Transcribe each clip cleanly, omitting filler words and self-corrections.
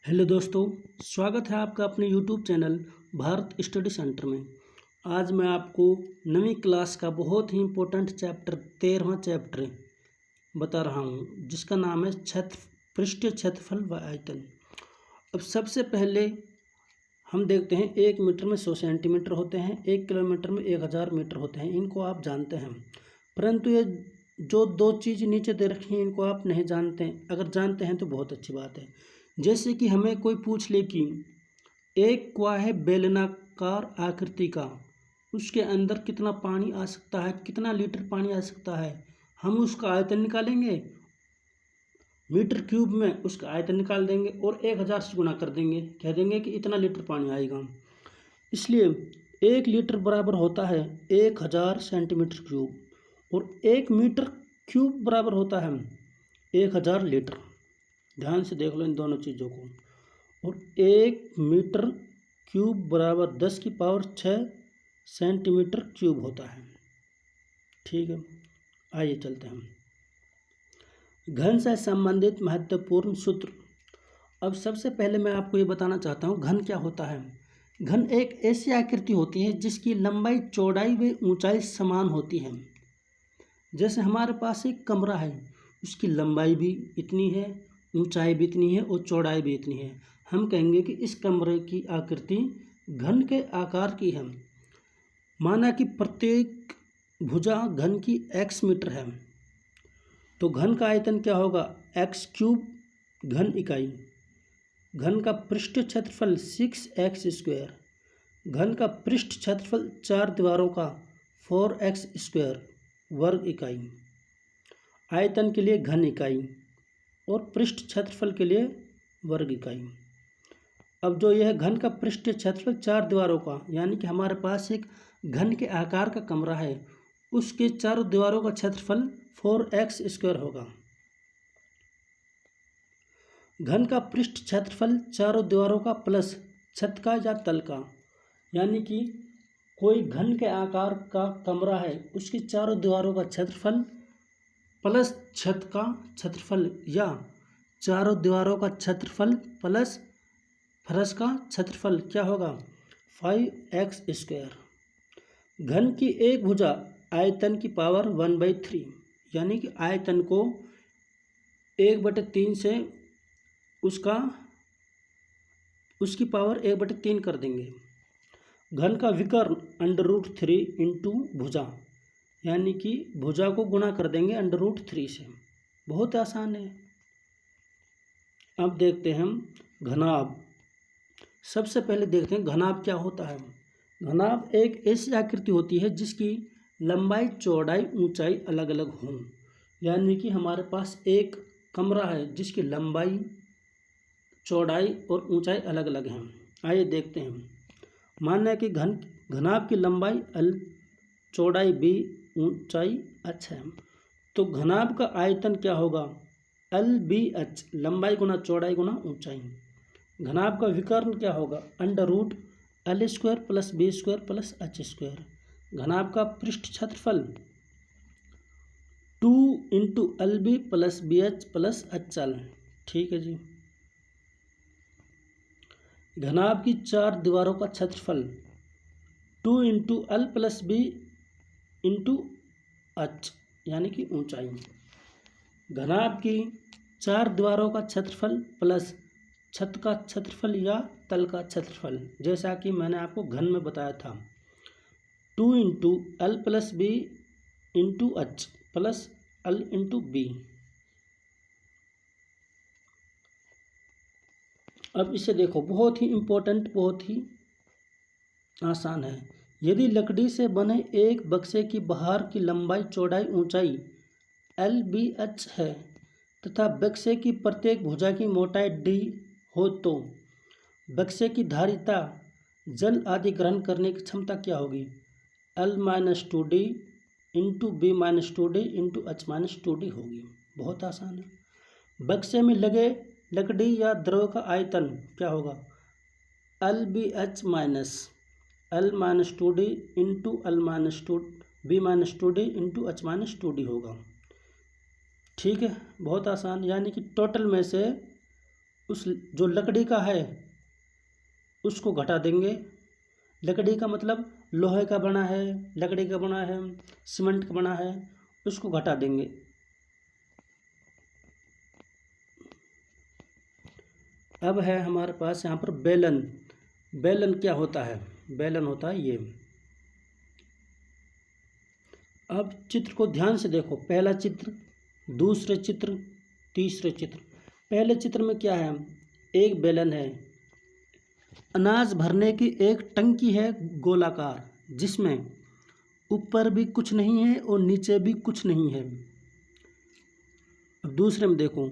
Hello दोस्तों, स्वागत है आपका अपने YouTube channel Bharat study centre में। आज मैं आपको नवीं क्लास का बहुत ही इम्पोर्टेंट चैप्टर 13वां चैप्टर बता रहा हूँ, जिसका नाम है पृष्ठीय क्षेत्रफल व आयतन। अब सबसे पहले हम देखते हैं 1 मीटर में 100 सेंटीमीटर होते हैं, 1 किलोमीटर में 1000 मीटर होते हैं। इनको आप जानते हैं, परंतु ये जो दो चीज़ नीचे दे रखी हैं इनको आप नहीं जानते हैं। अगर जानते हैं तो बहुत अच्छी बात है। जैसे कि हमें कोई पूछ ले कि एक कुआं है बेलनाकार आकृति का, उसके अंदर कितना पानी आ सकता है, कितना लीटर पानी आ सकता है, हम उसका आयतन निकालेंगे, मीटर क्यूब में उसका आयतन निकाल देंगे और 1000 से गुणा कर देंगे, कह देंगे कि इतना लीटर पानी आएगा। इसलिए 1 लीटर बराबर होता है 1000 सेंटीमीटर क्यूब और 1 मीटर क्यूब बराबर होता है 1000 लीटर। ध्यान से देख लो इन दोनों चीज़ों को। और 1 मीटर क्यूब बराबर 10 की पावर 6 सेंटीमीटर क्यूब होता है। ठीक है, आइए चलते हैं घन से संबंधित महत्वपूर्ण सूत्र। अब सबसे पहले मैं आपको ये बताना चाहता हूँ घन क्या होता है। घन एक ऐसी आकृति होती है जिसकी लंबाई, चौड़ाई व ऊंचाई समान होती है। जैसे हमारे पास एक कमरा है, उसकी लंबाई भी इतनी है, ऊंचाई भी इतनी है और चौड़ाई भी इतनी है। हम कहेंगे कि इस कमरे की आकृति घन के आकार की है। माना कि प्रत्येक भुजा घन की x मीटर है, तो घन का आयतन क्या होगा, x क्यूब घन इकाई। घन का पृष्ठ क्षेत्रफल 6x²। घन का पृष्ठ क्षेत्रफल 4 दीवारों का 4x² वर्ग इकाई। आयतन के लिए घन इकाई और पृष्ठ क्षेत्रफल के लिए वर्ग इकाई। अब जो यह घन का पृष्ठ क्षेत्रफल 4 दीवारों का, यानी कि हमारे पास एक घन के आकार का कमरा है, उसके चारों दीवारों का क्षेत्रफल 4x² होगा। घन का पृष्ठ क्षेत्रफल चारों दीवारों का प्लस छत का या तल का, यानी कि कोई घन के आकार का कमरा है, उसकी चारों दीवारों का क्षेत्रफल प्लस छत का क्षेत्रफल या चारों दीवारों का क्षेत्रफल प्लस फर्श का क्षेत्रफल क्या होगा, 5x²। घन की एक भुजा आयतन की पावर 1/3, यानी कि आयतन को 1/3 से उसकी पावर 1/3 कर देंगे। घन का विकर्ण √3 इंटू भुजा, यानी कि भुजा को गुणा कर देंगे √3 से। बहुत आसान है। अब देखते हैं घनाभ। सबसे पहले देखते हैं घनाभ क्या होता है। घनाभ एक ऐसी आकृति होती है जिसकी लंबाई, चौड़ाई, ऊंचाई अलग अलग हों। यानी कि हमारे पास एक कमरा है जिसकी लंबाई, चौड़ाई और ऊंचाई अलग अलग हैं। आइए देखते हैं। मानना है कि घनाभ की लंबाई L, चौड़ाई B, ऊंचाई h है, तो घनाभ का आयतन क्या होगा, LBH, लंबाई गुना चौड़ाई गुना ऊंचाई। घनाभ का विकर्ण क्या होगा, √L² + B² + h²। घनाभ का पृष्ठ क्षेत्रफल 2 × LB + BH + HL। ठीक है जी। घनाभ की 4 दीवारों का क्षेत्रफल 2 × L + B × H, यानी कि ऊंचाई। घनाभ की 4 दीवारों का क्षेत्रफल प्लस छत का क्षेत्रफल या तल का क्षेत्रफल, जैसा कि मैंने आपको घन में बताया था, 2 × L + B × H + L × B। अब इसे देखो, बहुत ही इम्पोर्टेंट, बहुत ही आसान है। यदि लकड़ी से बने एक बक्से की बाहर की लंबाई, चौड़ाई, ऊंचाई LBH है तथा बक्से की प्रत्येक भुजा की मोटाई D हो, तो बक्से की धारिता, जल आदि ग्रहण करने की क्षमता क्या होगी, L-2D × B-2D × H-2D होगी। बहुत आसान है। बक्से में लगे लकड़ी या द्रव का आयतन क्या होगा, LBH - L-2D × B-2D × H-2D होगा। ठीक है, बहुत आसान। यानी कि टोटल में से उस जो लकड़ी का है उसको घटा देंगे। लकड़ी का मतलब लोहे का बना है, लकड़ी का बना है, सीमेंट का बना है, उसको घटा देंगे। अब है हमारे पास यहाँ पर बेलन। बेलन क्या होता है? बेलन होता है ये। अब चित्र को ध्यान से देखो, पहला चित्र, दूसरे चित्र, तीसरे चित्र। पहले चित्र में क्या है? एक बेलन है, अनाज भरने की एक टंकी है गोलाकार, जिसमें ऊपर भी कुछ नहीं है और नीचे भी कुछ नहीं है। अब दूसरे में देखो,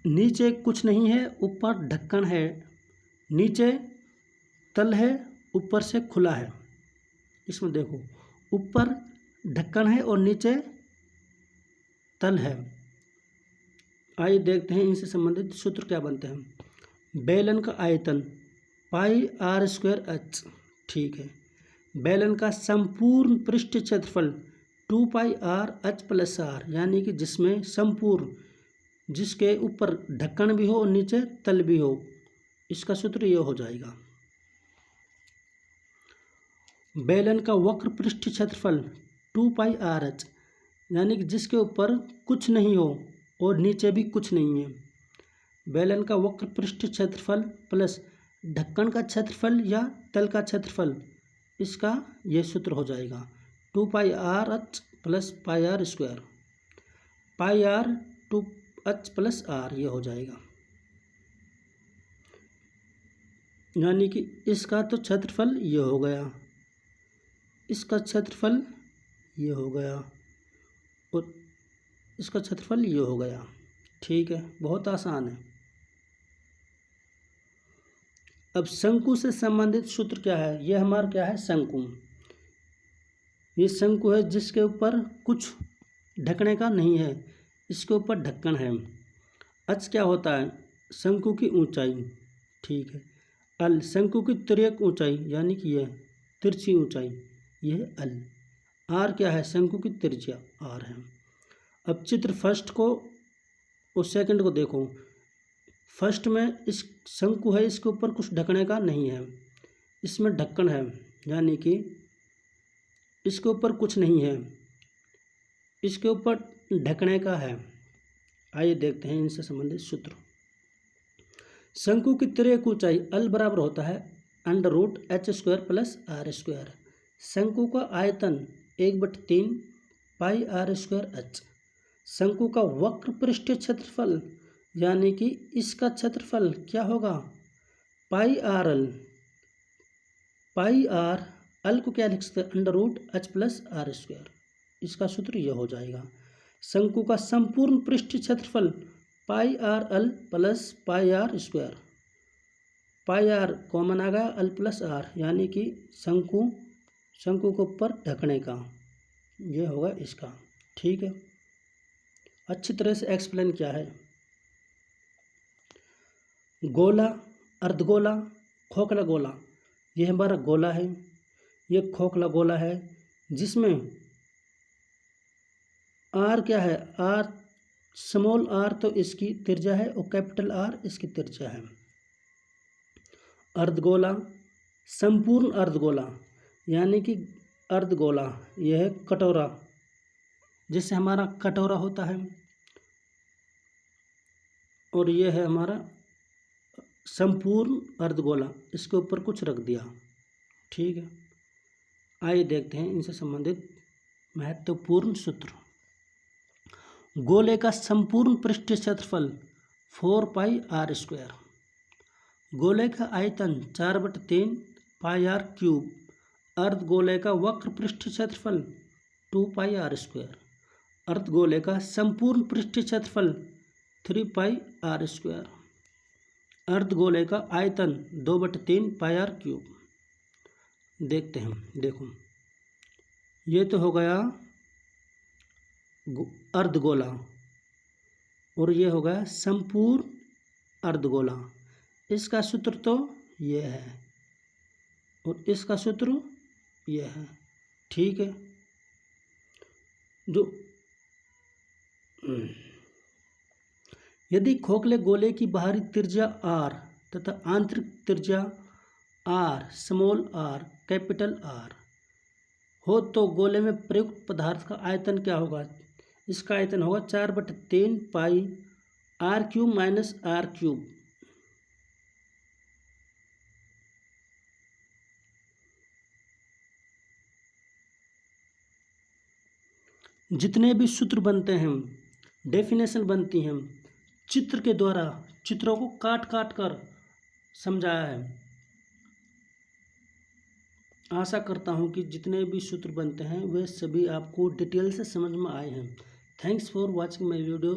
नीचे कुछ नहीं है, ऊपर ढक्कन है, नीचे तल है, ऊपर से खुला है। इसमें देखो, ऊपर ढक्कन है और नीचे तल है। आइए देखते हैं इनसे संबंधित सूत्र क्या बनते हैं। बेलन का आयतन पाई आर स्क्वायर एच, ठीक है। बेलन का संपूर्ण पृष्ठ क्षेत्रफल 2 pi R H plus are, यानी कि जिसमें संपूर्ण, जिसके ऊपर ढक्कन भी हो और नीचे तल भी हो, इसका सूत्र यह हो जाएगा। बेलन का वक्र पृष्ठ क्षेत्रफल 2 पाई आर एच, यानी कि जिसके ऊपर कुछ नहीं हो और नीचे भी कुछ नहीं है। बेलन का वक्र पृष्ठ क्षेत्रफल प्लस ढक्कन का क्षेत्रफल या तल का क्षेत्रफल, इसका यह सूत्र हो जाएगा 2 pi R H plus pi R square, pi R 2 H plus R, ये हो जाएगा। यानी कि इसका तो क्षेत्रफल ये हो गया, इसका क्षेत्रफल ये हो गया और इसका क्षेत्रफल ये हो गया। ठीक है, बहुत आसान है। अब शंकु से संबंधित सूत्र क्या है? ये हमारा क्या है? शंकु। ये शंकु है जिसके ऊपर कुछ ढकने का नहीं है, इसके ऊपर ढक्कन है। अच क्या होता है? शंकु की ऊंचाई, ठीक है। अल शंकु की तिर्यक ऊंचाई, यानी कि यह तिरछी ऊंचाई, यह अल। आर क्या है? शंकु की त्रिज्या आर है। अब चित्र फर्स्ट को और सेकंड को देखो। फर्स्ट में इस शंकु है, इसके ऊपर कुछ ढकने का नहीं है, इसमें ढक्कन है, यानी कि इसके ऊपर कुछ नहीं है, इसके ऊपर ढकने का है। आइए देखते हैं इनसे संबंधित सूत्र। शंकु की तिर्यक ऊंचाई अल बराबर होता है under root H square plus R square. शंकु का आयतन 1/3 पाई आर स्क्वायर एच। शंकु का वक्र पृष्ठ क्षेत्रफल, यानी कि इसका क्षेत्रफल क्या होगा? Pi R L. Pi R L को क्या लिख सकते हैं? Under root H plus R square. इसका सूत्र यह हो जाएगा। शंकु का संपूर्ण पृष्ठ क्षेत्रफल pi R L plus pi R square. Pi R common आ गया, एल प्लस आर, यानी कि शंकु को ऊपर ढकने का, यह होगा इसका। ठीक है, अच्छी तरह से एक्सप्लेन किया है। गोला, अर्धगोला, खोखला गोला। ये हमारा गोला है, ये खोखला गोला है, जिसमें आर क्या है? आर स्मॉल आर तो इसकी त्रिज्या है और कैपिटल आर इसकी त्रिज्या है। अर्धगोला, संपूर्ण अर्धगोला, यानी कि अर्धगोला यह है कटोरा, जिससे हमारा कटोरा होता है, और यह है हमारा संपूर्ण अर्धगोला, इसके ऊपर कुछ रख दिया। ठीक है, आइए देखते हैं इनसे संबंधित महत्वपूर्ण सूत्र। गोले का संपूर्ण पृष्ठीय क्षेत्रफल 4 पाई आर स्क्वायर। गोले का आयतन 4/3 पाई आर क्यूब। अर्धगोले का वक्र पृष्ठीय क्षेत्रफल 2 पाई आर स्क्वायर। अर्धगोले का संपूर्ण पृष्ठीय क्षेत्रफल 3 पाई आर स्क्वायर। अर्धगोले का आयतन 2/3 पाई आर क्यूब। देखते हैं, देखो ये तो हो गया अर्धगोला और ये हो गया संपूर्ण अर्धगोला। इसका सूत्र तो ये है और इसका सूत्र ये है। ठीक है, जो यदि खोखले गोले की बाहरी त्रिज्या r तथा आंतरिक त्रिज्या r small r capital R हो तो गोले में प्रयुक्त पदार्थ का आयतन क्या होगा। इसका आयतन होगा 4/3 पाई r³ माइनस r³। जितने भी सूत्र बनते हैं, डेफिनेशन बनती हैं, चित्र के द्वारा चित्रों को काट काट कर समझाया है। आशा करता हूँ कि जितने भी सूत्र बनते हैं वे सभी आपको डिटेल से समझ में आए हैं। Thanks for watching my video.